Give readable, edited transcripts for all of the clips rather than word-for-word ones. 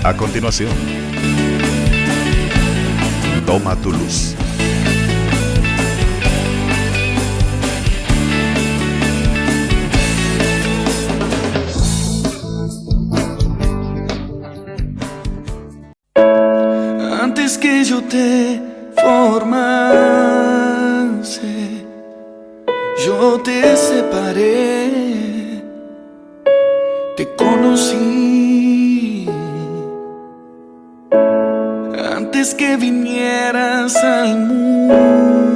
A continuación, Toma tu luz. Antes que yo te formase, yo te separé, te conocí. Antes que vinieras al mundo,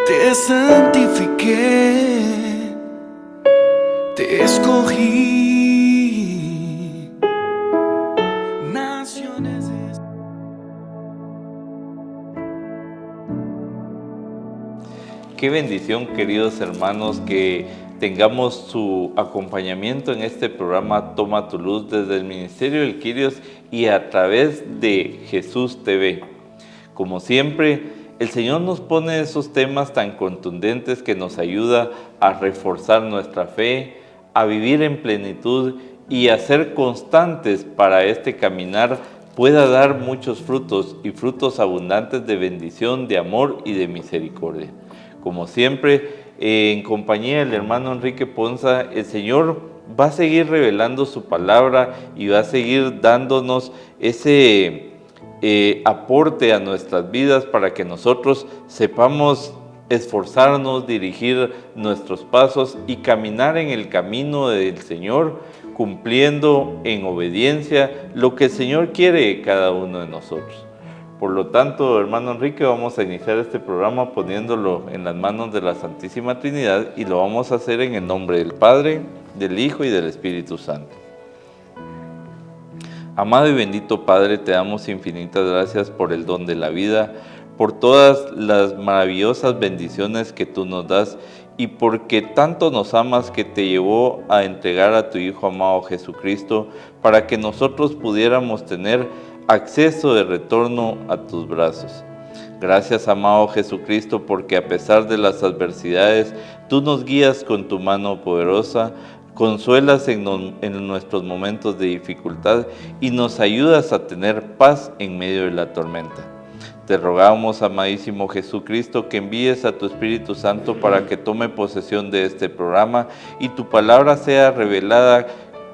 te santifiqué, te escogí. Naciones. Qué bendición, queridos hermanos, que tengamos su acompañamiento en este programa Toma tu Luz desde el Ministerio del Quirios y a través de Jesús TV. Como siempre, el Señor nos pone esos temas tan contundentes que nos ayuda a reforzar nuestra fe, a vivir en plenitud y a ser constantes para este caminar pueda dar muchos frutos y frutos abundantes de bendición, de amor y de misericordia. Como siempre, en compañía del hermano Enrique Ponza, el Señor va a seguir revelando su palabra y va a seguir dándonos ese aporte a nuestras vidas para que nosotros sepamos esforzarnos, dirigir nuestros pasos y caminar en el camino del Señor, cumpliendo en obediencia lo que el Señor quiere de cada uno de nosotros. Por lo tanto, hermano Enrique, vamos a iniciar este programa poniéndolo en las manos de la Santísima Trinidad y lo vamos a hacer en el nombre del Padre, del Hijo y del Espíritu Santo. Amado y bendito Padre, te damos infinitas gracias por el don de la vida, por todas las maravillosas bendiciones que tú nos das y porque tanto nos amas que te llevó a entregar a tu Hijo amado Jesucristo para que nosotros pudiéramos tener acceso de retorno a tus brazos. Gracias, amado Jesucristo, porque a pesar de las adversidades, tú nos guías con tu mano poderosa, consuelas en nuestros momentos de dificultad y nos ayudas a tener paz en medio de la tormenta. Te rogamos, amadísimo Jesucristo, que envíes a tu Espíritu Santo para que tome posesión de este programa y tu palabra sea revelada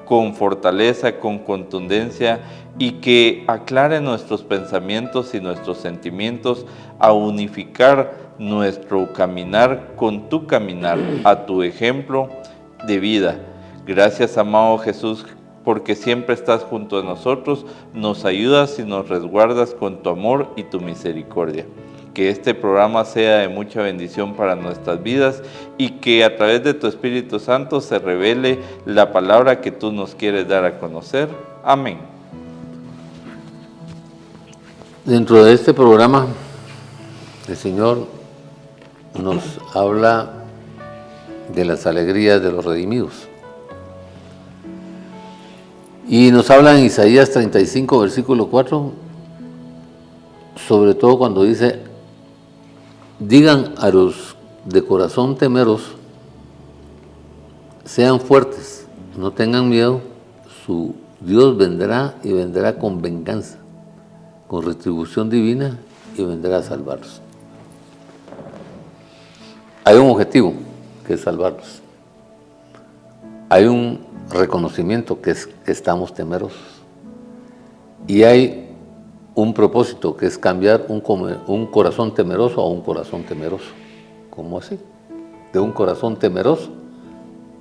con fortaleza, con contundencia y que aclare nuestros pensamientos y nuestros sentimientos a unificar nuestro caminar con tu caminar, a tu ejemplo de vida. Gracias, amado Jesús, porque siempre estás junto a nosotros, nos ayudas y nos resguardas con tu amor y tu misericordia. Que este programa sea de mucha bendición para nuestras vidas y que a través de tu Espíritu Santo se revele la palabra que tú nos quieres dar a conocer. Amén. Dentro de este programa, el Señor nos habla de las alegrías de los redimidos. Y nos habla en Isaías 35, versículo 4, sobre todo cuando dice: digan a los de corazón temeroso, sean fuertes, no tengan miedo, su Dios vendrá y vendrá con venganza, con retribución divina y vendrá a salvarlos. Hay un objetivo, que es salvarlos. Hay un reconocimiento, que es que estamos temerosos. Y hay un propósito, que es cambiar un corazón temeroso a un corazón temeroso. ¿Cómo así? De un corazón temeroso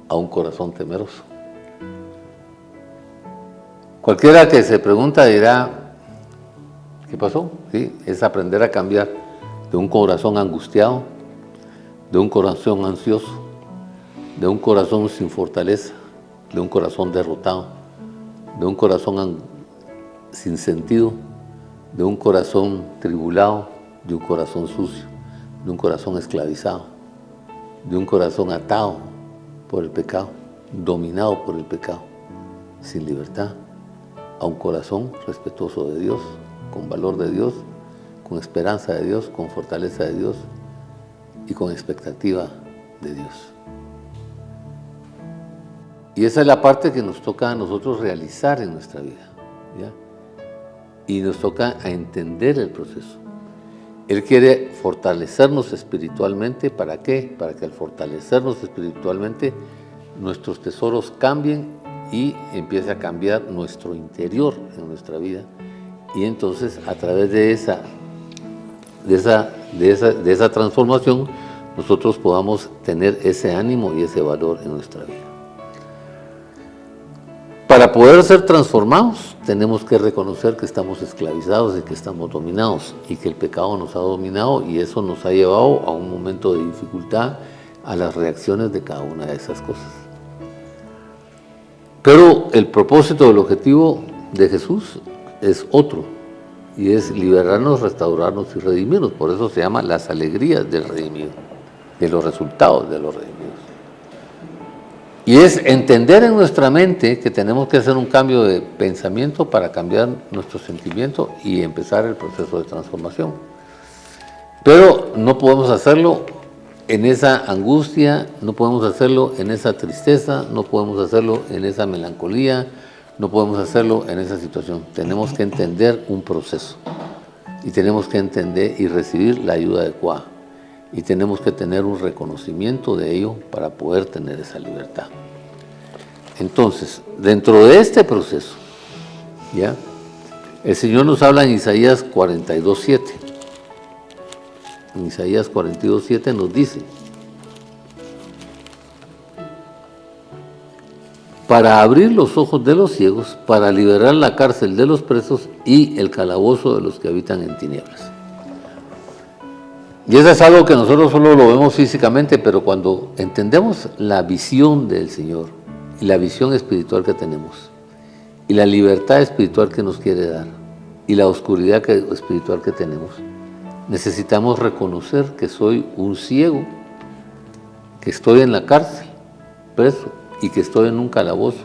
a un corazón temeroso. Cualquiera que se pregunta dirá: ¿qué pasó? Sí, es aprender a cambiar de un corazón angustiado, de un corazón ansioso, de un corazón sin fortaleza, de un corazón derrotado, de un corazón sin sentido, de un corazón tribulado, de un corazón sucio, de un corazón esclavizado, de un corazón atado por el pecado, dominado por el pecado, sin libertad, a un corazón respetuoso de Dios, con valor de Dios, con esperanza de Dios, con fortaleza de Dios y con expectativa de Dios. Y esa es la parte que nos toca a nosotros realizar en nuestra vida, ¿ya? Y nos toca a entender el proceso. Él quiere fortalecernos espiritualmente. ¿Para qué? Para que al fortalecernos espiritualmente nuestros tesoros cambien y empiece a cambiar nuestro interior en nuestra vida. Y entonces a través de esa transformación nosotros podamos tener ese ánimo y ese valor en nuestra vida. Para poder ser transformados, tenemos que reconocer que estamos esclavizados y que estamos dominados y que el pecado nos ha dominado, y eso nos ha llevado a un momento de dificultad, a las reacciones de cada una de esas cosas. Pero el propósito, el objetivo de Jesús es otro, y es liberarnos, restaurarnos y redimirnos. Por eso se llama las alegrías del redimido, de los resultados de los redimidos. Y es entender en nuestra mente que tenemos que hacer un cambio de pensamiento para cambiar nuestro sentimiento y empezar el proceso de transformación. Pero no podemos hacerlo en esa angustia, no podemos hacerlo en esa tristeza, no podemos hacerlo en esa melancolía, no podemos hacerlo en esa situación. Tenemos que entender un proceso y tenemos que entender y recibir la ayuda adecuada. Y tenemos que tener un reconocimiento de ello para poder tener esa libertad. Entonces, dentro de este proceso, ¿ya? El Señor nos habla en Isaías 42:7. En Isaías 42:7 nos dice: para abrir los ojos de los ciegos, para liberar la cárcel de los presos y el calabozo de los que habitan en tinieblas. Y eso es algo que nosotros solo lo vemos físicamente, pero cuando entendemos la visión del Señor y la visión espiritual que tenemos y la libertad espiritual que nos quiere dar y la oscuridad espiritual que tenemos, necesitamos reconocer que soy un ciego, que estoy en la cárcel, preso, y que estoy en un calabozo,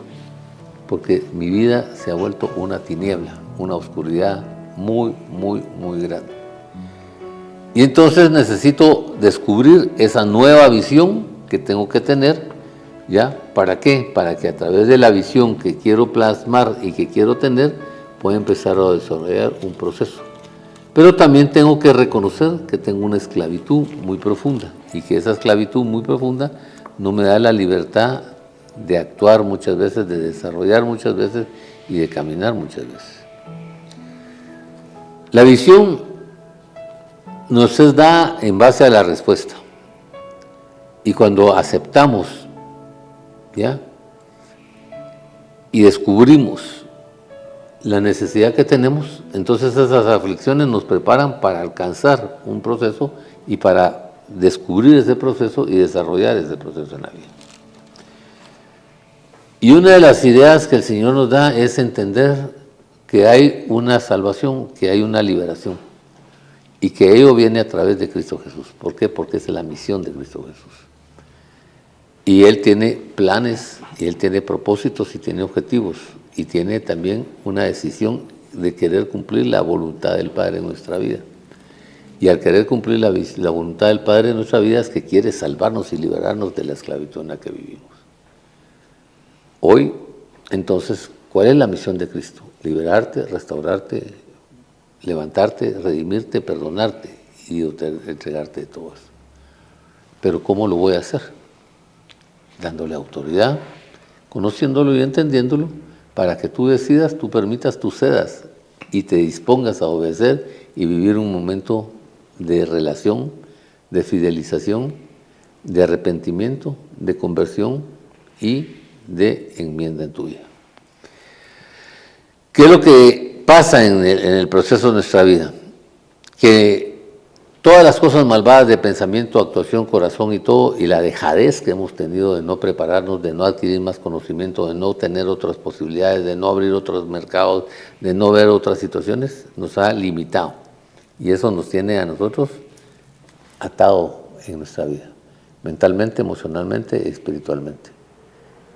porque mi vida se ha vuelto una tiniebla, una oscuridad muy, muy, muy grande. Y entonces necesito descubrir esa nueva visión que tengo que tener, ¿ya? ¿Para qué? Para que a través de la visión que quiero plasmar y que quiero tener, pueda empezar a desarrollar un proceso. Pero también tengo que reconocer que tengo una esclavitud muy profunda, y que esa esclavitud muy profunda no me da la libertad de actuar muchas veces, de desarrollar muchas veces y de caminar muchas veces. La visión nos es dada en base a la respuesta. Y cuando aceptamos, ¿ya? Y descubrimos la necesidad que tenemos, entonces esas aflicciones nos preparan para alcanzar un proceso y para descubrir ese proceso y desarrollar ese proceso en la vida. Y una de las ideas que el Señor nos da es entender que hay una salvación, que hay una liberación, y que ello viene a través de Cristo Jesús. ¿Por qué? Porque es la misión de Cristo Jesús. Y Él tiene planes, y Él tiene propósitos, y tiene objetivos, y tiene también una decisión de querer cumplir la voluntad del Padre en nuestra vida. Y al querer cumplir la voluntad del Padre en nuestra vida es que quiere salvarnos y liberarnos de la esclavitud en la que vivimos. Hoy, entonces, ¿cuál es la misión de Cristo? Liberarte, restaurarte, levantarte, redimirte, perdonarte y entregarte de todo eso. Pero ¿cómo lo voy a hacer? Dándole autoridad, conociéndolo y entendiéndolo, para que tú decidas, tú permitas, tú cedas y te dispongas a obedecer y vivir un momento de relación, de fidelización, de arrepentimiento, de conversión y de enmienda en tu vida. ¿Qué es lo que pasa en el proceso de nuestra vida? Que todas las cosas malvadas de pensamiento, actuación, corazón y todo, y la dejadez que hemos tenido de no prepararnos, de no adquirir más conocimiento, de no tener otras posibilidades, de no abrir otros mercados, de no ver otras situaciones, nos ha limitado. Y eso nos tiene a nosotros atado en nuestra vida, mentalmente, emocionalmente, espiritualmente.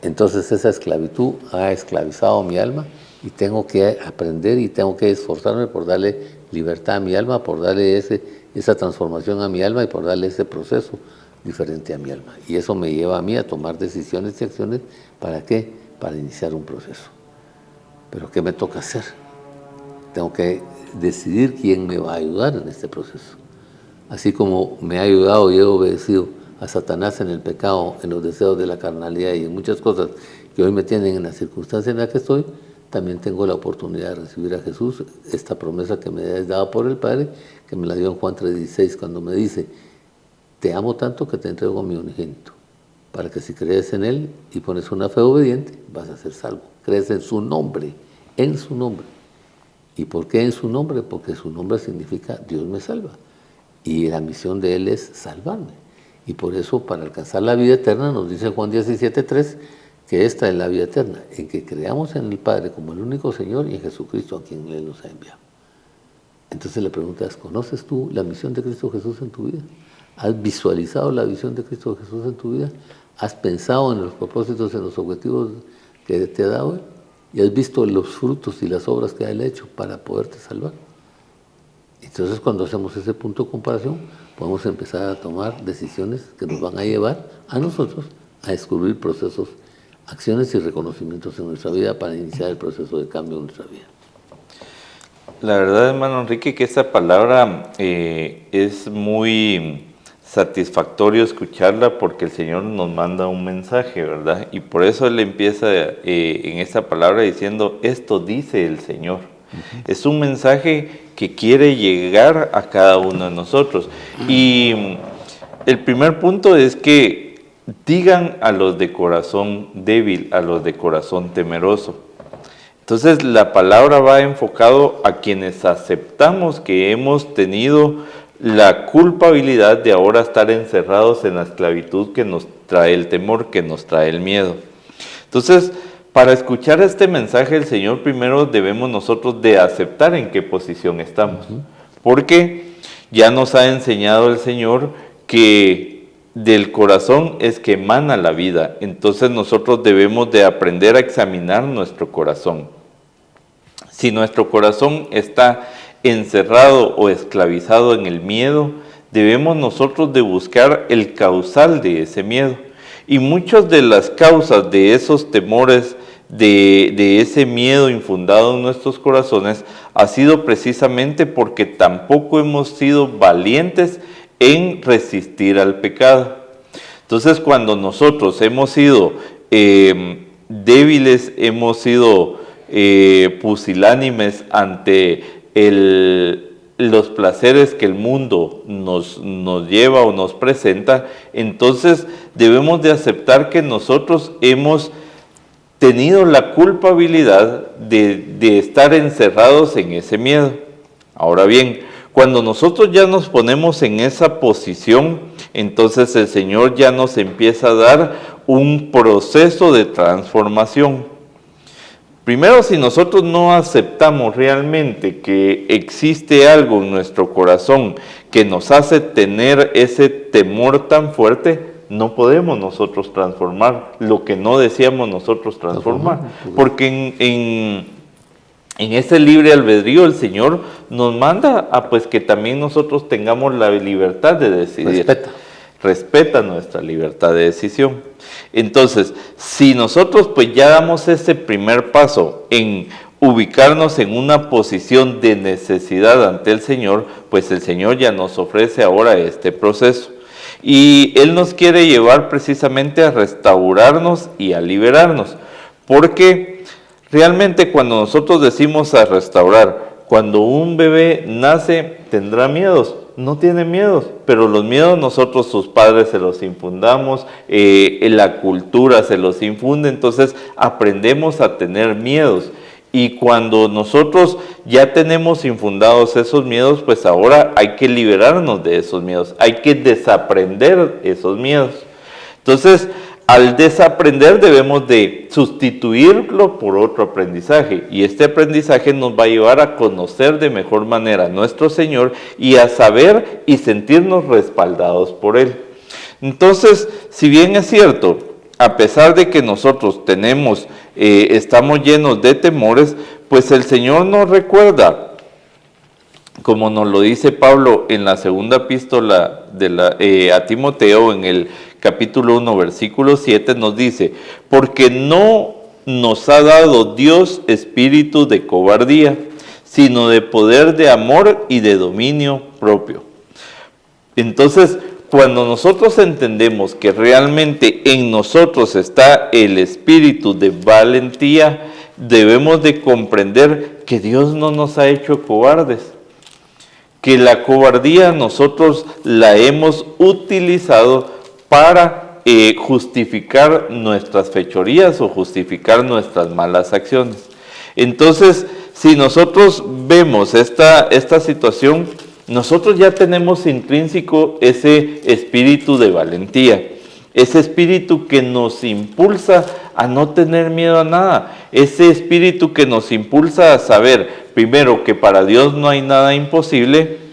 Entonces esa esclavitud ha esclavizado mi alma y tengo que aprender y tengo que esforzarme por darle libertad a mi alma, por darle esa transformación a mi alma y por darle ese proceso diferente a mi alma. Y eso me lleva a mí a tomar decisiones y acciones. ¿Para qué? Para iniciar un proceso. ¿Pero qué me toca hacer? Tengo que decidir quién me va a ayudar en este proceso. Así como me ha ayudado y he obedecido a Satanás en el pecado, en los deseos de la carnalidad y en muchas cosas que hoy me tienen en la circunstancia en la que estoy, también tengo la oportunidad de recibir a Jesús, esta promesa que me es dada por el Padre, que me la dio en Juan 3:16, cuando me dice: te amo tanto que te entrego a mi unigénito, para que si crees en Él y pones una fe obediente, vas a ser salvo. Crees en su nombre, en su nombre. ¿Y por qué en su nombre? Porque su nombre significa Dios me salva. Y la misión de Él es salvarme. Y por eso, para alcanzar la vida eterna, nos dice Juan 17:3, que esta es la vida eterna, en que creamos en el Padre como el único Señor y en Jesucristo a quien Él nos ha enviado. Entonces la pregunta es: ¿conoces tú la misión de Cristo Jesús en tu vida? ¿Has visualizado la visión de Cristo Jesús en tu vida? ¿Has pensado en los propósitos, en los objetivos que te ha dado Él? ¿Y has visto los frutos y las obras que Él ha hecho para poderte salvar? Entonces, cuando hacemos ese punto de comparación, podemos empezar a tomar decisiones que nos van a llevar a nosotros a descubrir procesos, acciones y reconocimientos en nuestra vida para iniciar el proceso de cambio en nuestra vida. La verdad, hermano Enrique, que esta palabra es muy satisfactorio escucharla, porque el Señor nos manda un mensaje, ¿verdad? Y por eso Él empieza en esta palabra diciendo: esto dice el Señor. Es un mensaje que quiere llegar a cada uno de nosotros. Y el primer punto es que digan a los de corazón débil, a los de corazón temeroso. Entonces la palabra va enfocado a quienes aceptamos que hemos tenido la culpabilidad de ahora estar encerrados en la esclavitud que nos trae el temor, que nos trae el miedo. Entonces, para escuchar este mensaje del Señor, primero debemos nosotros de aceptar en qué posición estamos. Porque ya nos ha enseñado el Señor que del corazón es que emana la vida. Entonces nosotros debemos de aprender a examinar nuestro corazón. Si nuestro corazón está encerrado o esclavizado en el miedo, debemos nosotros de buscar el causal de ese miedo. Y muchas de las causas de esos temores, de ese miedo infundado en nuestros corazones, ha sido precisamente porque tampoco hemos sido valientes en resistir al pecado. Entonces, cuando nosotros hemos sido débiles, hemos sido pusilánimes ante los placeres que el mundo nos lleva o nos presenta, entonces debemos de aceptar que nosotros hemos tenido la culpabilidad de estar encerrados en ese miedo. Ahora bien, cuando nosotros ya nos ponemos en esa posición, entonces el Señor ya nos empieza a dar un proceso de transformación. Primero, si nosotros no aceptamos realmente que existe algo en nuestro corazón que nos hace tener ese temor tan fuerte, no podemos nosotros transformar lo que no deseamos nosotros transformar. Porque en ese libre albedrío el Señor nos manda a pues que también nosotros tengamos la libertad de decidir. Respeta nuestra libertad de decisión. Entonces, si nosotros pues ya damos ese primer paso en ubicarnos en una posición de necesidad ante el Señor, pues el Señor ya nos ofrece ahora este proceso. Y Él nos quiere llevar precisamente a restaurarnos y a liberarnos. Porque realmente cuando nosotros decimos a restaurar, cuando un bebé nace tendrá miedos. No tiene miedos, pero los miedos nosotros, sus padres, se los infundamos, la cultura se los infunde, entonces aprendemos a tener miedos. Y cuando nosotros ya tenemos infundados esos miedos, pues ahora hay que liberarnos de esos miedos, hay que desaprender esos miedos. Entonces, al desaprender debemos de sustituirlo por otro aprendizaje, y este aprendizaje nos va a llevar a conocer de mejor manera a nuestro Señor y a saber y sentirnos respaldados por Él. Entonces, si bien es cierto, a pesar de que nosotros estamos llenos de temores, pues el Señor nos recuerda como nos lo dice Pablo en la segunda epístola a Timoteo, en el capítulo 1, versículo 7, nos dice: porque no nos ha dado Dios espíritu de cobardía, sino de poder, de amor y de dominio propio. Entonces, cuando nosotros entendemos que realmente en nosotros está el espíritu de valentía, debemos de comprender que Dios no nos ha hecho cobardes, que la cobardía nosotros la hemos utilizado para justificar nuestras fechorías o justificar nuestras malas acciones. Entonces, si nosotros vemos esta situación, nosotros ya tenemos intrínseco ese espíritu de valentía, ese espíritu que nos impulsa a no tener miedo a nada, ese espíritu que nos impulsa a saber, primero, que para Dios no hay nada imposible,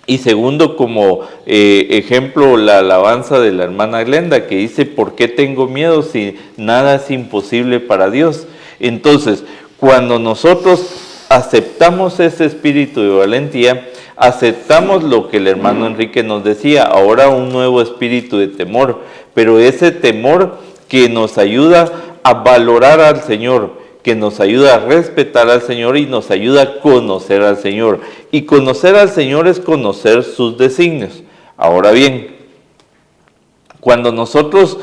y segundo, como ejemplo, la alabanza de la hermana Glenda, que dice: ¿por qué tengo miedo si nada es imposible para Dios? Entonces, cuando nosotros aceptamos ese espíritu de valentía, aceptamos lo que el hermano Enrique nos decía, ahora un nuevo espíritu de temor, pero ese temor que nos ayuda a valorar al Señor, que nos ayuda a respetar al Señor y nos ayuda a conocer al Señor. Y conocer al Señor es conocer sus designios. Ahora bien, cuando nosotros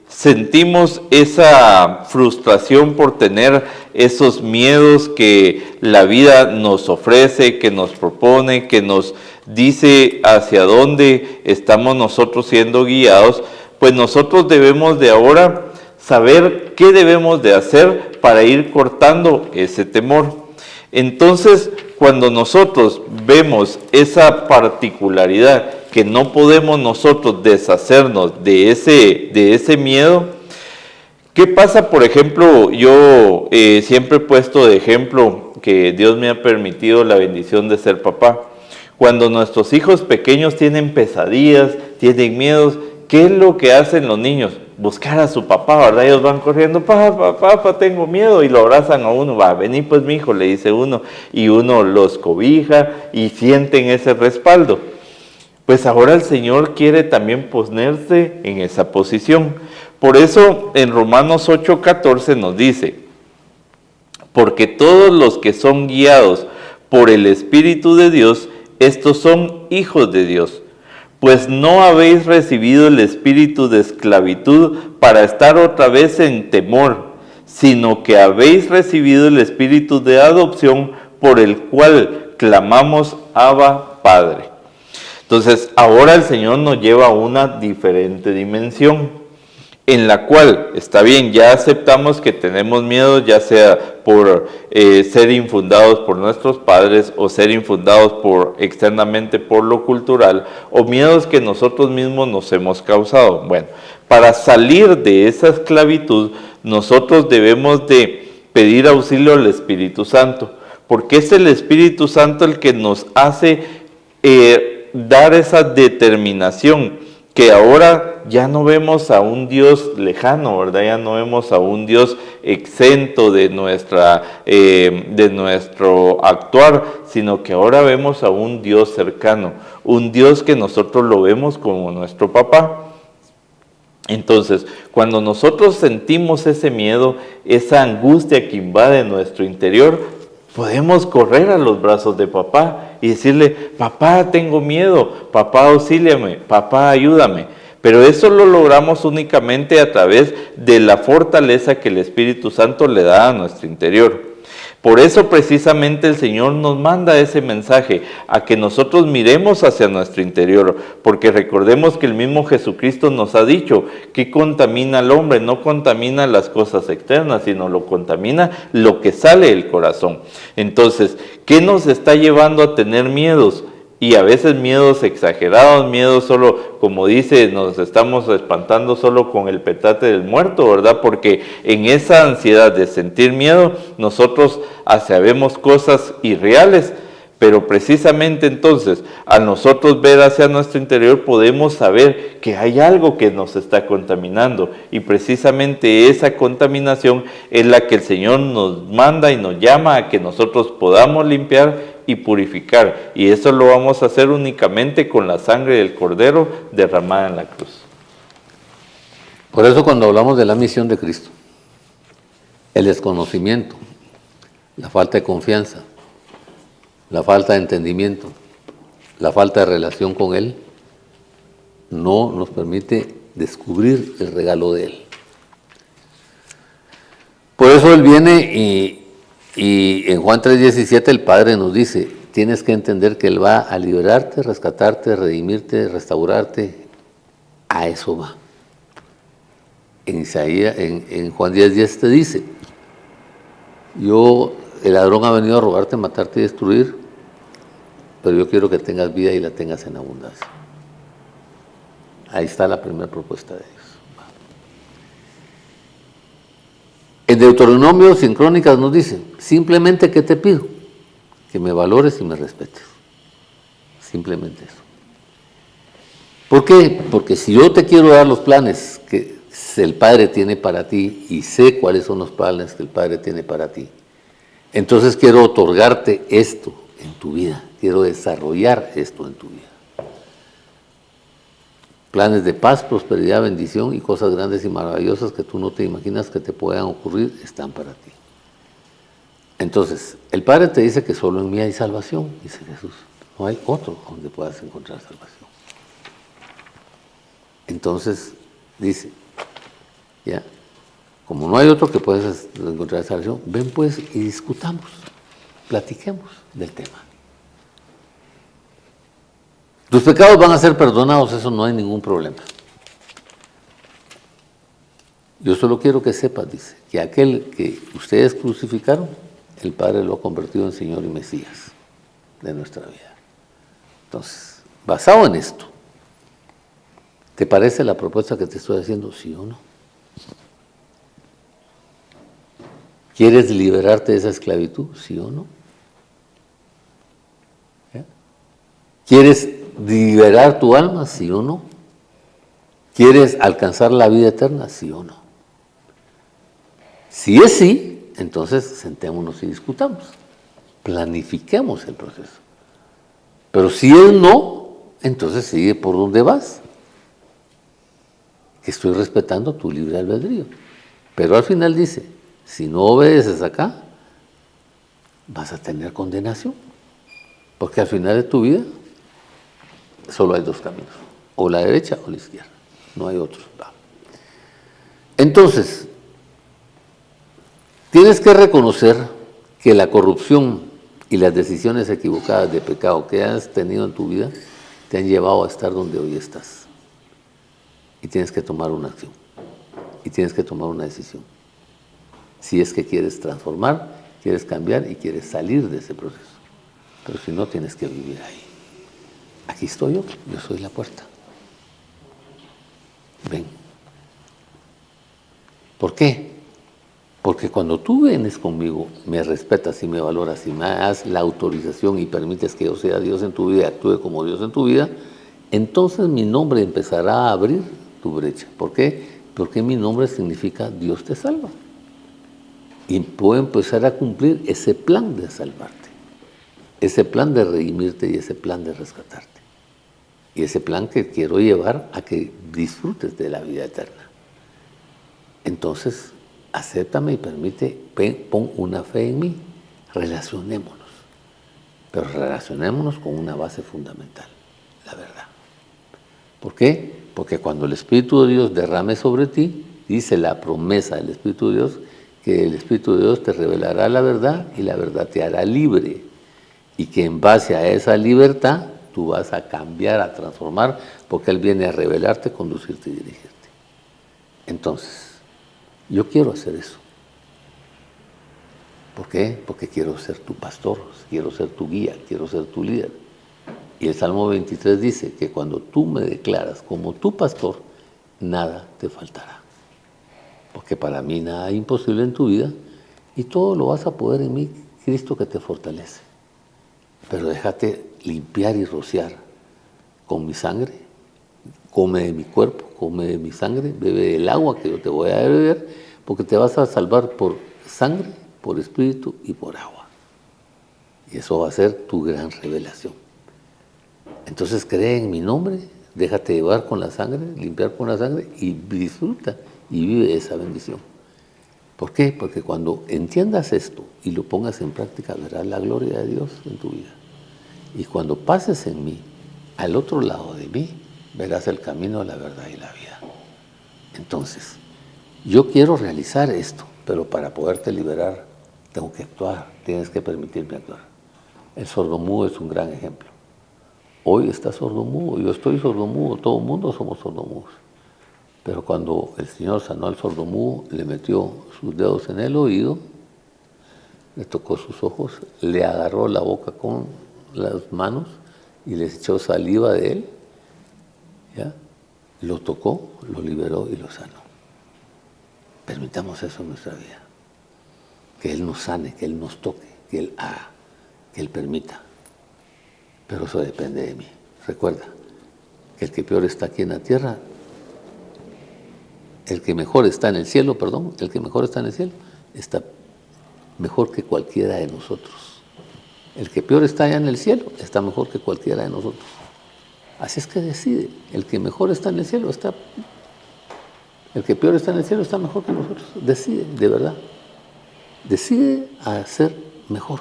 sentimos esa frustración por tener esos miedos que la vida nos ofrece, que nos propone, que nos dice hacia dónde estamos nosotros siendo guiados, pues nosotros debemos de ahora saber qué debemos de hacer para ir cortando ese temor. Entonces, cuando nosotros vemos esa particularidad, que no podemos nosotros deshacernos de ese miedo, ¿qué pasa? Por ejemplo, yo siempre he puesto de ejemplo que Dios me ha permitido la bendición de ser papá. Cuando nuestros hijos pequeños tienen pesadillas, tienen miedos, ¿qué es lo que hacen los niños? Buscar a su papá, ¿verdad? Ellos van corriendo: papá, tengo miedo, y lo abrazan a uno. Va, vení pues mi hijo, le dice uno, y uno los cobija y sienten ese respaldo. Pues ahora el Señor quiere también ponerse en esa posición. Por eso en Romanos 8:14 nos dice: porque todos los que son guiados por el Espíritu de Dios, estos son hijos de Dios. Pues no habéis recibido el espíritu de esclavitud para estar otra vez en temor, sino que habéis recibido el espíritu de adopción, por el cual clamamos: Abba, Padre. Entonces, ahora el Señor nos lleva a una diferente dimensión, en la cual, está bien, ya aceptamos que tenemos miedo, ya sea por ser infundados por nuestros padres, o ser infundados externamente por lo cultural, o miedos que nosotros mismos nos hemos causado. Bueno, para salir de esa esclavitud, nosotros debemos de pedir auxilio al Espíritu Santo, porque es el Espíritu Santo el que nos hace dar esa determinación, que ahora ya no vemos a un Dios lejano, ¿verdad? Ya no vemos a un Dios exento de nuestro actuar, sino que ahora vemos a un Dios cercano, un Dios que nosotros lo vemos como nuestro papá. Entonces, cuando nosotros sentimos ese miedo, esa angustia que invade nuestro interior, podemos correr a los brazos de papá y decirle: papá, tengo miedo, papá, auxíliame, papá, ayúdame. Pero eso lo logramos únicamente a través de la fortaleza que el Espíritu Santo le da a nuestro interior. Por eso precisamente el Señor nos manda ese mensaje, a que nosotros miremos hacia nuestro interior, porque recordemos que el mismo Jesucristo nos ha dicho que contamina al hombre, no contamina las cosas externas, sino lo contamina lo que sale del corazón. Entonces, ¿qué nos está llevando a tener miedos? Y a veces miedos exagerados, miedos solo, como dice, nos estamos espantando solo con el petate del muerto, ¿verdad? Porque en esa ansiedad de sentir miedo, nosotros sabemos cosas irreales, pero precisamente entonces, al nosotros ver hacia nuestro interior, podemos saber que hay algo que nos está contaminando, y precisamente esa contaminación es la que el Señor nos manda y nos llama a que nosotros podamos limpiar y purificar. Y eso lo vamos a hacer únicamente con la sangre del Cordero derramada en la cruz. Por eso cuando hablamos de la misión de Cristo, el desconocimiento, la falta de confianza, la falta de entendimiento, la falta de relación con Él, no nos permite descubrir el regalo de Él. Por eso Él viene y en Juan 3:17 el Padre nos dice, tienes que entender que Él va a liberarte, rescatarte, redimirte, restaurarte. A eso va. En Isaías, en Juan 10:10 te dice, el ladrón ha venido a robarte, matarte y destruir, pero yo quiero que tengas vida y la tengas en abundancia. Ahí está la primera propuesta de Dios. En Deuteronomio, sin Crónicas, nos dice, simplemente ¿qué te pido? Que me valores y me respetes. Simplemente eso. ¿Por qué? Porque si yo te quiero dar los planes que el Padre tiene para ti y sé cuáles son los planes que el Padre tiene para ti, entonces quiero otorgarte esto en tu vida, quiero desarrollar esto en tu vida. Planes de paz, prosperidad, bendición y cosas grandes y maravillosas que tú no te imaginas que te puedan ocurrir, están para ti. Entonces, el Padre te dice que solo en mí hay salvación, dice Jesús. No hay otro donde puedas encontrar salvación. Entonces, dice, ya, como no hay otro que puedas encontrar salvación, ven pues y discutamos, platiquemos del tema. Tus pecados van a ser perdonados, eso no hay ningún problema. Yo solo quiero que sepas, dice, que aquel que ustedes crucificaron, el Padre lo ha convertido en Señor y Mesías de nuestra vida. Entonces, basado en esto, ¿te parece la propuesta que te estoy haciendo, sí o no? ¿Quieres liberarte de esa esclavitud, sí o no? ¿Quieres liberar tu alma, sí o no? ¿Quieres alcanzar la vida eterna, sí o no? Si es sí, entonces sentémonos y discutamos. Planifiquemos el proceso. Pero si es no, entonces sigue por donde vas. Que estoy respetando tu libre albedrío. Pero al final dice, si no obedeces acá, vas a tener condenación. Porque al final de tu vida solo hay dos caminos, o la derecha o la izquierda, no hay otros. Entonces, tienes que reconocer que la corrupción y las decisiones equivocadas de pecado que has tenido en tu vida te han llevado a estar donde hoy estás. Y tienes que tomar una acción, y tienes que tomar una decisión. Si es que quieres transformar, quieres cambiar y quieres salir de ese proceso. Pero si no, tienes que vivir ahí. Aquí estoy yo soy la puerta. Ven. ¿Por qué? Porque cuando tú vienes conmigo, me respetas y me valoras y me das la autorización y permites que yo sea Dios en tu vida y actúe como Dios en tu vida, entonces mi nombre empezará a abrir tu brecha. ¿Por qué? Porque mi nombre significa Dios te salva. Y puedo empezar a cumplir ese plan de salvarte, ese plan de redimirte y ese plan de rescatarte. Y ese plan que quiero llevar a que disfrutes de la vida eterna. Entonces, acéptame y permite, pon una fe en mí, relacionémonos. Pero relacionémonos con una base fundamental, la verdad. ¿Por qué? Porque cuando el Espíritu de Dios derrame sobre ti, dice la promesa del Espíritu de Dios, que el Espíritu de Dios te revelará la verdad y la verdad te hará libre. Y que en base a esa libertad, tú vas a cambiar, a transformar, porque Él viene a revelarte, conducirte y dirigirte. Entonces, yo quiero hacer eso. ¿Por qué? Porque quiero ser tu pastor, quiero ser tu guía, quiero ser tu líder. Y el Salmo 23 dice que cuando tú me declaras como tu pastor, nada te faltará. Porque para mí nada es imposible en tu vida y todo lo vas a poder en mí, Cristo que te fortalece. Pero déjate limpiar y rociar con mi sangre, come de mi cuerpo, come de mi sangre, bebe del agua que yo te voy a beber, porque te vas a salvar por sangre, por espíritu y por agua. Y eso va a ser tu gran revelación. Entonces cree en mi nombre, déjate llevar con la sangre, limpiar con la sangre y disfruta y vive esa bendición. ¿Por qué? Porque cuando entiendas esto y lo pongas en práctica, verás la gloria de Dios en tu vida. Y cuando pases en mí, al otro lado de mí, verás el camino, la verdad y la vida. Entonces, yo quiero realizar esto, pero para poderte liberar, tengo que actuar, tienes que permitirme actuar. El sordomudo es un gran ejemplo. Hoy está sordomudo, yo estoy sordomudo, todo el mundo somos sordomudos. Pero cuando el Señor sanó al sordomudo, le metió sus dedos en el oído, le tocó sus ojos, le agarró la boca con las manos y les echó saliva de él, ¿ya? Lo tocó, lo liberó y lo sanó. Permitamos eso en nuestra vida. Que Él nos sane, que Él nos toque, que Él haga, que Él permita. Pero eso depende de mí. Recuerda que el que peor está aquí en la tierra, el que mejor está en el cielo, perdón, el que mejor está en el cielo, está mejor que cualquiera de nosotros. El que peor está allá en el cielo, está mejor que cualquiera de nosotros. Así es que decide, el que mejor está en el cielo está, el que peor está en el cielo está mejor que nosotros. Decide, de verdad. Decide a ser mejor,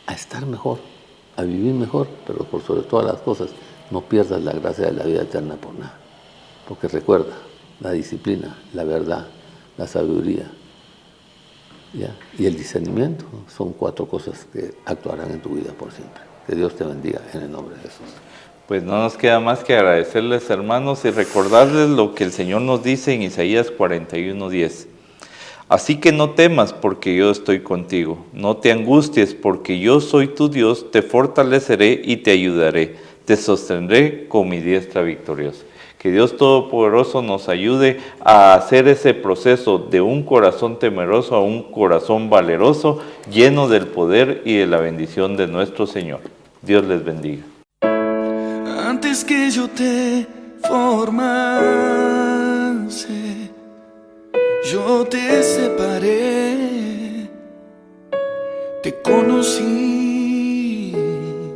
a estar mejor, a vivir mejor, pero por sobre todas las cosas, no pierdas la gracia de la vida eterna por nada. Porque recuerda, la disciplina, la verdad, la sabiduría, ¿ya? Y el discernimiento son 4 cosas que actuarán en tu vida por siempre. Que Dios te bendiga en el nombre de Jesús. Pues no nos queda más que agradecerles, hermanos, y recordarles lo que el Señor nos dice en Isaías 41:10. Así que no temas porque yo estoy contigo, no te angusties porque yo soy tu Dios, te fortaleceré y te ayudaré, te sostendré con mi diestra victoriosa. Que Dios Todopoderoso nos ayude a hacer ese proceso de un corazón temeroso a un corazón valeroso, lleno del poder y de la bendición de nuestro Señor. Dios les bendiga. Antes que yo te formase, yo te separé, te conocí